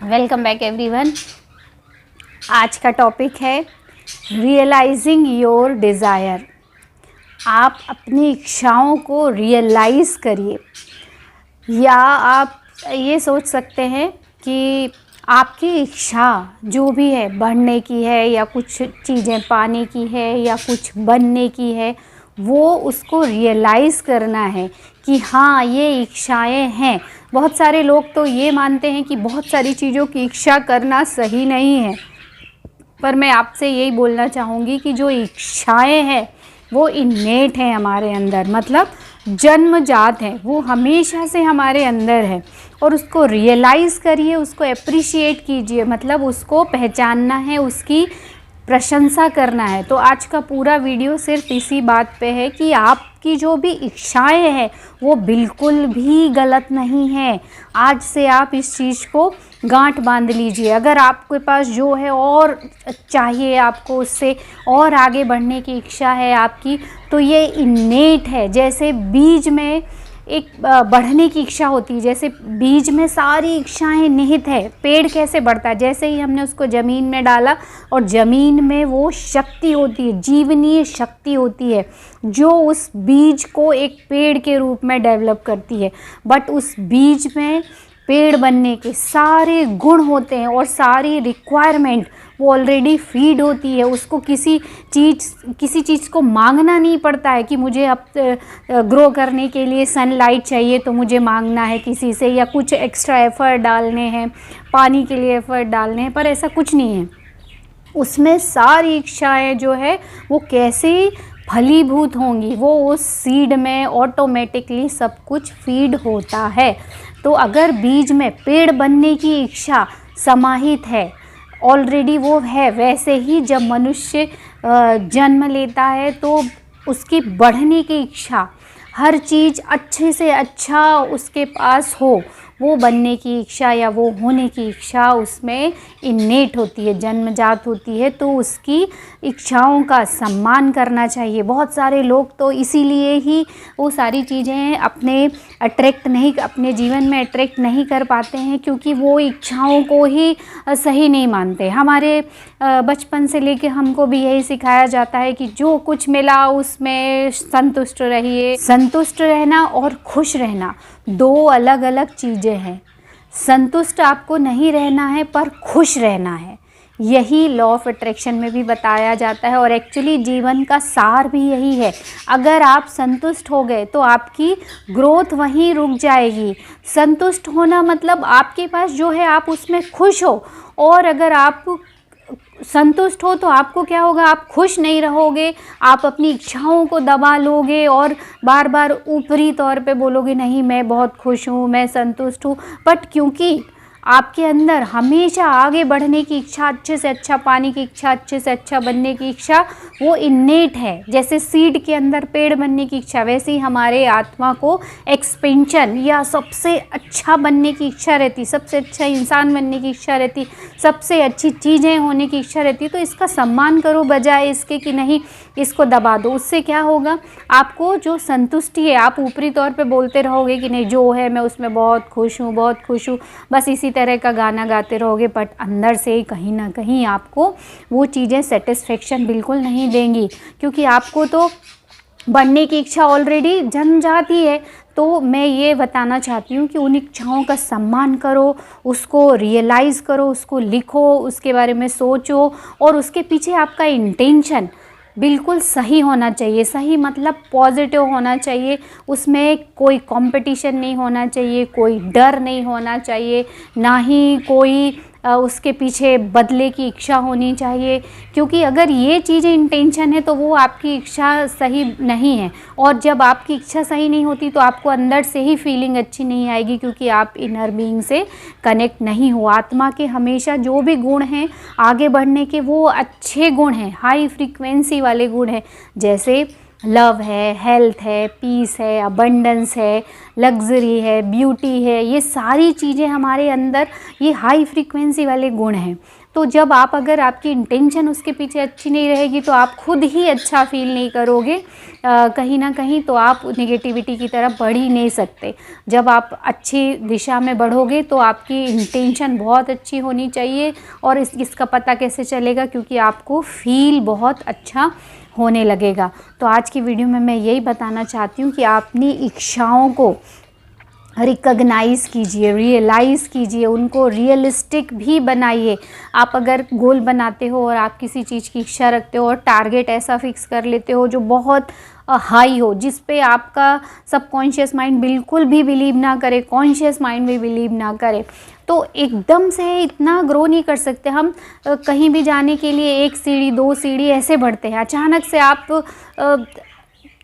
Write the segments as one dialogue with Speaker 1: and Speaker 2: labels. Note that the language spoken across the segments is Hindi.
Speaker 1: Welcome back everyone. आज का टॉपिक है रियलाइजिंग योर डिज़ायर। आप अपनी इच्छाओं को रियलाइज़ करिए। या आप ये सोच सकते हैं कि आपकी इच्छा जो भी है, बढ़ने की है या कुछ चीज़ें पाने की है या कुछ बनने की है, वो उसको रियलाइज़ करना है कि हाँ ये इच्छाएं हैं। बहुत सारे लोग तो ये मानते हैं कि बहुत सारी चीज़ों की इच्छा करना सही नहीं है, पर मैं आपसे यही बोलना चाहूँगी कि जो इच्छाएं हैं वो इन्नेट है हमारे अंदर, मतलब जन्मजात है, वो हमेशा से हमारे अंदर है। और उसको रियलाइज़ करिए, उसको एप्रिशिएट कीजिए, मतलब उसको पहचानना है, उसकी प्रशंसा करना है। तो आज का पूरा वीडियो सिर्फ इसी बात पे है कि आपकी जो भी इच्छाएं हैं वो बिल्कुल भी गलत नहीं है। आज से आप इस चीज़ को गांठ बांध लीजिए। अगर आपके पास जो है और चाहिए, आपको उससे और आगे बढ़ने की इच्छा है आपकी, तो ये इन्नेट है। जैसे बीज में एक बढ़ने की इच्छा होती है, जैसे बीज में सारी इच्छाएं निहित है। पेड़ कैसे बढ़ता है? जैसे ही हमने उसको ज़मीन में डाला और ज़मीन में वो शक्ति होती है, जीवनीय शक्ति होती है, जो उस बीज को एक पेड़ के रूप में डेवलप करती है। बट उस बीज में पेड़ बनने के सारे गुण होते हैं और सारी रिक्वायरमेंट वो ऑलरेडी फीड होती है। उसको किसी चीज़ को मांगना नहीं पड़ता है कि मुझे अब ग्रो करने के लिए सनलाइट चाहिए तो मुझे मांगना है किसी से, या कुछ एक्स्ट्रा एफ़र्ट डालने हैं, पानी के लिए एफ़र्ट डालने हैं, पर ऐसा कुछ नहीं है। उसमें सारी इच्छाएं जो है वो कैसे फलीभूत होंगी, वो उस सीड में ऑटोमेटिकली सब कुछ फीड होता है। तो अगर बीज में पेड़ बनने की इच्छा समाहित है, ऑलरेडी वो है, वैसे ही जब मनुष्य जन्म लेता है तो उसकी बढ़ने की इच्छा, हर चीज़ अच्छे से अच्छा उसके पास हो, वो बनने की इच्छा या वो होने की इच्छा उसमें इन्नेट होती है, जन्मजात होती है। तो उसकी इच्छाओं का सम्मान करना चाहिए। बहुत सारे लोग तो इसीलिए ही वो सारी चीज़ें अपने जीवन में अट्रैक्ट नहीं कर पाते हैं, क्योंकि वो इच्छाओं को ही सही नहीं मानते। हमारे बचपन से लेके हमको भी यही सिखाया जाता है कि जो कुछ मिला उसमें संतुष्ट रहिए। संतुष्ट रहना और खुश रहना दो अलग अलग चीज़ें हैं। संतुष्ट आपको नहीं रहना है, पर खुश रहना है। यही लॉ ऑफ अट्रैक्शन में भी बताया जाता है और एक्चुअली जीवन का सार भी यही है। अगर आप संतुष्ट हो गए तो आपकी ग्रोथ वहीं रुक जाएगी। संतुष्ट होना मतलब आपके पास जो है आप उसमें खुश हो, और अगर आप संतुष्ट हो तो आपको क्या होगा, आप खुश नहीं रहोगे, आप अपनी इच्छाओं को दबा लोगे और बार बार ऊपरी तौर पे बोलोगे नहीं मैं बहुत खुश हूँ, मैं संतुष्ट हूँ। बट क्योंकि आपके अंदर हमेशा आगे बढ़ने की इच्छा, अच्छे से अच्छा पाने की इच्छा, अच्छे से अच्छा बनने की इच्छा वो इन्नेट है। जैसे सीड के अंदर पेड़ बनने की इच्छा, वैसे ही हमारे आत्मा को एक्सपेंशन या सबसे अच्छा बनने की इच्छा रहती, सबसे अच्छा इंसान बनने की इच्छा रहती, सबसे अच्छी चीज़ें होने की इच्छा रहती। तो इसका सम्मान करो बजाय इसके कि नहीं इसको दबा दो। उससे क्या होगा, आपको जो संतुष्टि है, आप ऊपरी तौर पे बोलते रहोगे कि नहीं जो है मैं उसमें बहुत खुश हूँ, बहुत खुश हूँ, बस इसी तरह का गाना गाते रहोगे, बट अंदर से कहीं ना कहीं आपको वो चीज़ें सेटिस्फेक्शन बिल्कुल नहीं देंगी, क्योंकि आपको तो बढ़ने की इच्छा ऑलरेडी जन्मजात ही है। तो मैं ये बताना चाहती हूँ कि उन इच्छाओं का सम्मान करो, उसको रियलाइज़ करो, उसको लिखो, उसके बारे में सोचो, और उसके पीछे आपका इंटेंशन बिल्कुल सही होना चाहिए। सही मतलब पॉजिटिव होना चाहिए, उसमें कोई कंपटीशन नहीं होना चाहिए, कोई डर नहीं होना चाहिए, ना ही कोई उसके पीछे बदले की इच्छा होनी चाहिए। क्योंकि अगर ये चीज़ें इंटेंशन है तो वो आपकी इच्छा सही नहीं है, और जब आपकी इच्छा सही नहीं होती तो आपको अंदर से ही फीलिंग अच्छी नहीं आएगी, क्योंकि आप इनर बीइंग से कनेक्ट नहीं हो। आत्मा के हमेशा जो भी गुण हैं आगे बढ़ने के, वो अच्छे गुण हैं, हाई फ्रीक्वेंसी वाले गुण हैं। जैसे लव है, हेल्थ है, पीस है, अबंडेंस है, लग्जरी है, ब्यूटी है, ये सारी चीज़ें हमारे अंदर ये हाई फ्रीक्वेंसी वाले गुण हैं। तो जब आप अगर आपकी इंटेंशन उसके पीछे अच्छी नहीं रहेगी तो आप खुद ही अच्छा फील नहीं करोगे, कहीं ना कहीं तो आप नेगेटिविटी की तरफ बढ़ ही नहीं सकते। जब आप अच्छी दिशा में बढ़ोगे तो आपकी इंटेंशन बहुत अच्छी होनी चाहिए। और इसका पता कैसे चलेगा? क्योंकि आपको फील बहुत अच्छा होने लगेगा। तो आज की वीडियो में मैं यही बताना चाहती हूँ कि आप अपनी इच्छाओं को रिकॉग्नाइज़ कीजिए, रियलाइज़ कीजिए, उनको रियलिस्टिक भी बनाइए। आप अगर गोल बनाते हो और आप किसी चीज़ की इच्छा रखते हो और टारगेट ऐसा फिक्स कर लेते हो जो बहुत हाई हो, जिस पे आपका सबकॉन्शियस माइंड बिल्कुल भी बिलीव ना करे, कॉन्शियस माइंड भी बिलीव ना करे, तो एकदम से इतना ग्रो नहीं कर सकते हम। कहीं भी जाने के लिए 1 सीढ़ी 2 सीढ़ी ऐसे बढ़ते हैं। अचानक से आप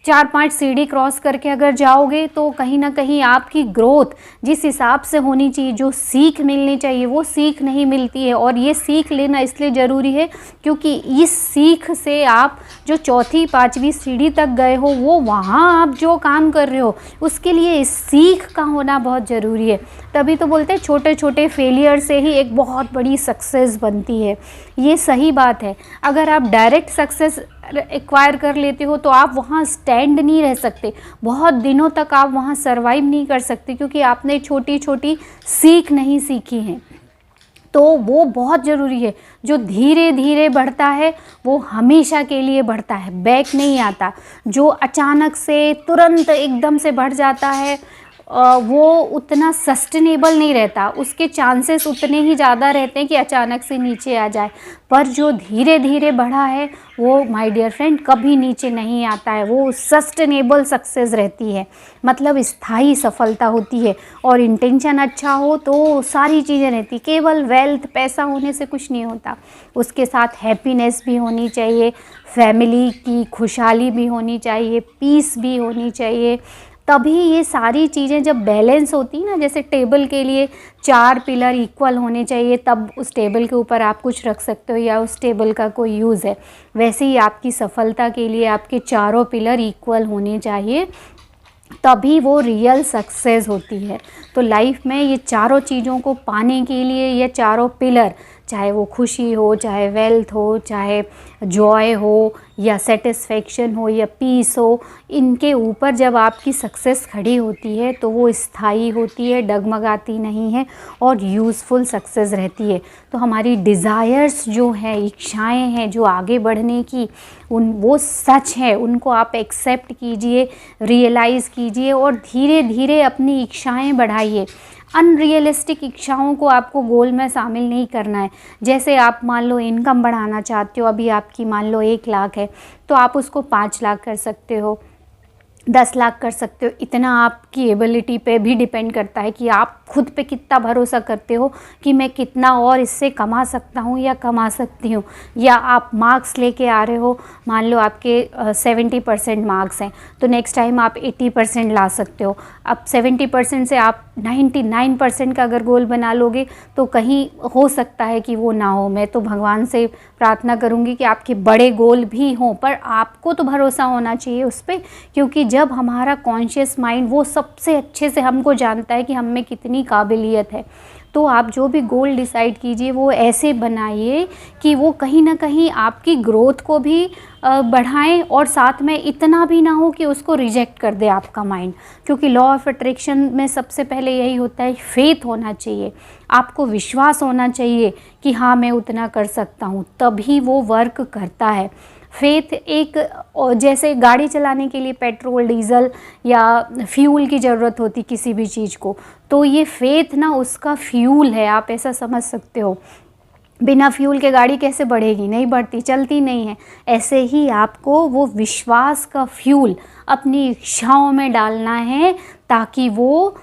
Speaker 1: 4-5 सीढ़ी क्रॉस करके अगर जाओगे तो कहीं ना कहीं आपकी ग्रोथ जिस हिसाब से होनी चाहिए, जो सीख मिलनी चाहिए, वो सीख नहीं मिलती है। और ये सीख लेना इसलिए ज़रूरी है क्योंकि इस सीख से आप जो 4वीं-5वीं सीढ़ी तक गए हो, वो वहाँ आप जो काम कर रहे हो उसके लिए इस सीख का होना बहुत ज़रूरी है। तभी तो बोलते हैं छोटे छोटे फेलियर से ही एक बहुत बड़ी सक्सेस बनती है। ये सही बात है। अगर आप डायरेक्ट सक्सेस एक्वायर कर लेते हो तो आप वहाँ स्टैंड नहीं रह सकते, बहुत दिनों तक आप वहाँ सरवाइव नहीं कर सकते, क्योंकि आपने छोटी छोटी सीख नहीं सीखी है। तो वो बहुत ज़रूरी है। जो धीरे धीरे बढ़ता है वो हमेशा के लिए बढ़ता है, बैक नहीं आता। जो अचानक से तुरंत एकदम से बढ़ जाता है वो उतना सस्टेनेबल नहीं रहता, उसके चांसेस उतने ही ज़्यादा रहते हैं कि अचानक से नीचे आ जाए। पर जो धीरे धीरे बढ़ा है वो माय डियर फ्रेंड कभी नीचे नहीं आता है, वो सस्टेनेबल सक्सेस रहती है, मतलब स्थायी सफलता होती है। और इंटेंशन अच्छा हो तो सारी चीज़ें रहती, केवल वेल्थ पैसा होने से कुछ नहीं होता, उसके साथ हैप्पीनेस भी होनी चाहिए, फैमिली की खुशहाली भी होनी चाहिए, पीस भी होनी चाहिए। तभी ये सारी चीज़ें जब बैलेंस होती ना, जैसे टेबल के लिए 4 पिलर इक्वल होने चाहिए तब उस टेबल के ऊपर आप कुछ रख सकते हो या उस टेबल का कोई यूज़ है, वैसे ही आपकी सफलता के लिए आपके चारों पिलर इक्वल होने चाहिए, तभी वो रियल सक्सेस होती है। तो लाइफ में ये चारों चीज़ों को पाने के लिए ये चारों पिलर, चाहे वो खुशी हो, चाहे वेल्थ हो, चाहे जॉय हो, या सेटिस्फेक्शन हो, या पीस हो, इनके ऊपर जब आपकी सक्सेस खड़ी होती है तो वो स्थायी होती है, डगमगाती नहीं है और यूज़फुल सक्सेस रहती है। तो हमारी डिज़ायर्स जो हैं, इच्छाएं हैं जो आगे बढ़ने की, वो सच है, उनको आप एक्सेप्ट कीजिए, रियलाइज़ कीजिए और धीरे धीरे अपनी इच्छाएं बढ़ाइए। अनरियलिस्टिक इच्छाओं को आपको गोल में शामिल नहीं करना है। जैसे आप मान लो इनकम बढ़ाना चाहते हो, अभी आपकी मान लो 1 लाख है तो आप उसको 5 लाख कर सकते हो, 10 लाख कर सकते हो। इतना आपकी एबिलिटी पे भी डिपेंड करता है कि आप खुद पे कितना भरोसा करते हो कि मैं कितना और इससे कमा सकता हूँ या कमा सकती हूँ। या आप मार्क्स लेके आ रहे हो, मान लो आपके 70% मार्क्स हैं तो नेक्स्ट टाइम आप 80% ला सकते हो। अब 70% से आप 99% का अगर गोल बना लोगे तो कहीं हो सकता है कि वो ना हो। मैं तो भगवान से प्रार्थना करूँगी कि आपके बड़े गोल भी हों, पर आपको तो भरोसा होना चाहिए उस पर, क्योंकि जब हमारा कॉन्शियस माइंड वो सबसे अच्छे से हमको जानता है कि हम में कितनी काबिलियत है। तो आप जो भी गोल डिसाइड कीजिए वो ऐसे बनाइए कि वो कहीं ना कहीं आपकी ग्रोथ को भी बढ़ाएं और साथ में इतना भी ना हो कि उसको रिजेक्ट कर दे आपका माइंड। क्योंकि लॉ ऑफ अट्रैक्शन में सबसे पहले यही होता है, फेथ होना चाहिए, आपको विश्वास होना चाहिए कि हाँ मैं उतना कर सकता हूँ, तभी वो वर्क करता है। फेथ एक, जैसे गाड़ी चलाने के लिए पेट्रोल डीजल या फ्यूल की ज़रूरत होती किसी भी चीज़ को, तो ये फेथ ना उसका फ्यूल है, आप ऐसा समझ सकते हो। बिना फ्यूल के गाड़ी कैसे बढ़ेगी? नहीं बढ़ती, चलती नहीं है। ऐसे ही आपको वो विश्वास का फ्यूल अपनी इच्छाओं में डालना है ताकि वो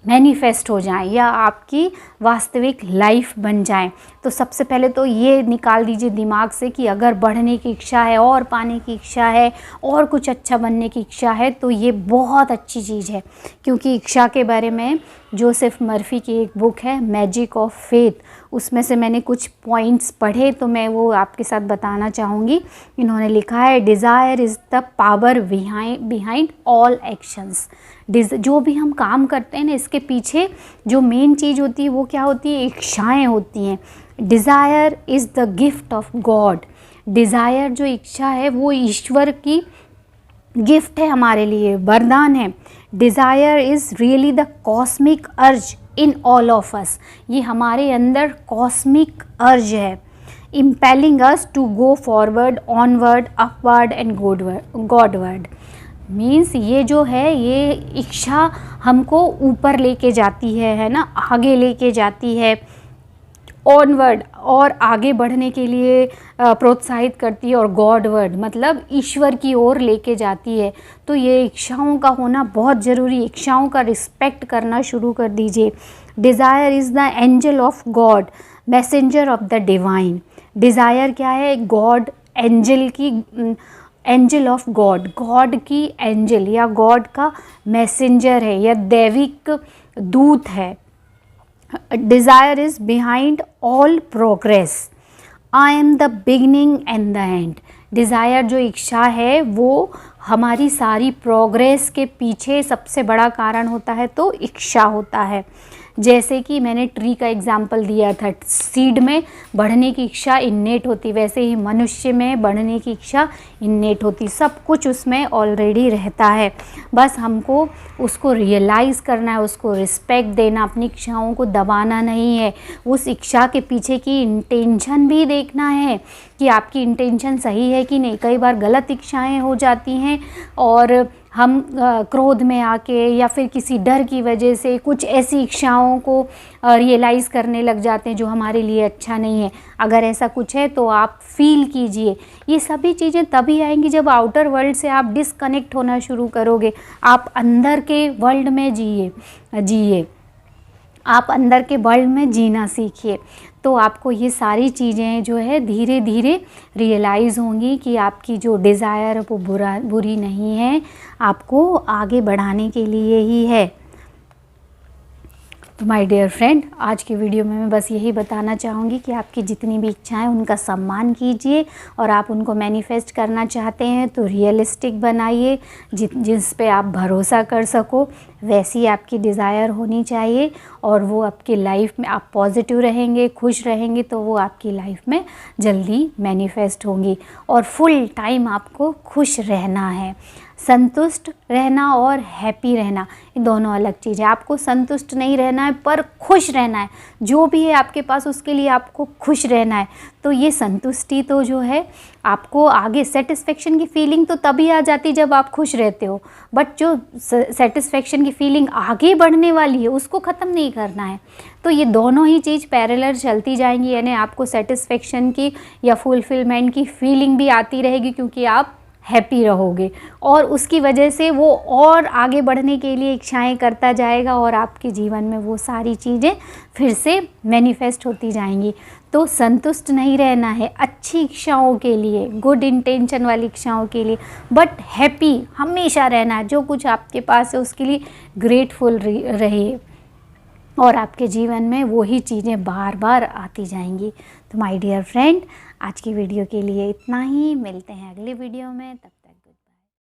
Speaker 1: मैनिफेस्ट हो जाए या आपकी वास्तविक लाइफ बन जाए। तो सबसे पहले तो ये निकाल दीजिए दिमाग से कि अगर बढ़ने की इच्छा है और पाने की इच्छा है और कुछ अच्छा बनने की इच्छा है तो ये बहुत अच्छी चीज़ है। क्योंकि इच्छा के बारे में जोसेफ मर्फी की एक बुक है मैजिक ऑफ फेथ, उसमें से मैंने कुछ पॉइंट्स पढ़े तो मैं वो आपके साथ बताना चाहूँगी। इन्होंने लिखा है, desire is the power behind all actions. जो भी हम काम करते हैं ना, इसके पीछे जो मेन चीज़ होती है वो क्या होती है? इच्छाएं होती हैं। Desire is the gift of God. Desire जो इच्छा है वो ईश्वर की गिफ्ट है, हमारे लिए वरदान है। Desire is really the cosmic अर्ज इन ऑल ऑफ अस। ये हमारे अंदर कॉस्मिक अर्ज है, impelling us to go forward, onward, upward and Godward. Means ये जो है, ये इच्छा हमको ऊपर लेके जाती है ना, आगे लेके जाती है, ऑनवर्ड और आगे बढ़ने के लिए प्रोत्साहित करती है, और गॉडवर्ड मतलब ईश्वर की ओर लेके जाती है। तो ये इच्छाओं का होना बहुत ज़रूरी, इच्छाओं का रिस्पेक्ट करना शुरू कर दीजिए। Desire is the angel of God, messenger of the divine. Desire क्या है? गॉड, एंजल की, एंजल ऑफ गॉड, गॉड की एंजल या गॉड का मैसेंजर है या दैविक दूत है। Desire is behind all progress. I am the beginning and the end. Desire जो इच्छा है वो हमारी सारी प्रोग्रेस के पीछे सबसे बड़ा कारण होता है, तो इच्छा होता है। जैसे कि मैंने ट्री का एग्जाम्पल दिया था, सीड में बढ़ने की इच्छा इन्नेट होती, वैसे ही मनुष्य में बढ़ने की इच्छा इन्नेट होती। सब कुछ उसमें ऑलरेडी रहता है, बस हमको उसको रियलाइज़ करना है, उसको रिस्पेक्ट देना, अपनी इच्छाओं को दबाना नहीं है। उस इच्छा के पीछे की इंटेंशन भी देखना है कि आपकी इंटेंशन सही है कि नहीं। कई बार गलत इच्छाएं हो जाती हैं और हम क्रोध में आके या फिर किसी डर की वजह से कुछ ऐसी इच्छाओं को रियलाइज़ करने लग जाते हैं जो हमारे लिए अच्छा नहीं है। अगर ऐसा कुछ है तो आप फील कीजिए। ये सभी चीज़ें तभी आएंगी जब आउटर वर्ल्ड से आप डिस्कनेक्ट होना शुरू करोगे। आप अंदर के वर्ल्ड में जिए, आप अंदर के वर्ल्ड में जीना सीखिए, तो आपको ये सारी चीज़ें जो है धीरे धीरे रियलाइज़ होंगी कि आपकी जो डिज़ायर वो बुरी नहीं है, आपको आगे बढ़ाने के लिए ही है। तो माय डियर फ्रेंड, आज की वीडियो में मैं बस यही बताना चाहूँगी कि आपकी जितनी भी इच्छाएं उनका सम्मान कीजिए, और आप उनको मैनिफेस्ट करना चाहते हैं तो रियलिस्टिक बनाइए, जिस पे आप भरोसा कर सको वैसी आपकी डिज़ायर होनी चाहिए, और वो आपकी लाइफ में आप पॉजिटिव रहेंगे, खुश रहेंगे तो वो आपकी लाइफ में जल्दी मैनिफेस्ट होंगी। और फुल टाइम आपको खुश रहना है। संतुष्ट रहना और हैप्पी रहना ये दोनों अलग चीज़ है। आपको संतुष्ट नहीं रहना है पर खुश रहना है। जो भी है आपके पास उसके लिए आपको खुश रहना है। तो ये संतुष्टि तो जो है आपको आगे सेटिस्फेक्शन की फीलिंग तो तभी आ जाती जब आप खुश रहते हो, बट जो सेटिस्फेक्शन की फीलिंग आगे बढ़ने वाली है उसको ख़त्म नहीं करना है। तो ये दोनों ही चीज़ पैरेलल चलती जाएंगी, यानी आपको सेटिस्फेक्शन की या फुलफिलमेंट की फीलिंग भी आती रहेगी क्योंकि आप हैप्पी रहोगे, और उसकी वजह से वो और आगे बढ़ने के लिए इच्छाएं करता जाएगा और आपके जीवन में वो सारी चीज़ें फिर से मैनिफेस्ट होती जाएंगी। तो संतुष्ट नहीं रहना है अच्छी इच्छाओं के लिए, गुड इंटेंशन वाली इच्छाओं के लिए, बट हैप्पी हमेशा रहना है। जो कुछ आपके पास है उसके लिए ग्रेटफुल रहिए, और आपके जीवन में वही चीज़ें बार बार आती जाएंगी। तो माय डियर फ्रेंड, आज की वीडियो के लिए इतना ही। मिलते हैं अगली वीडियो में, तब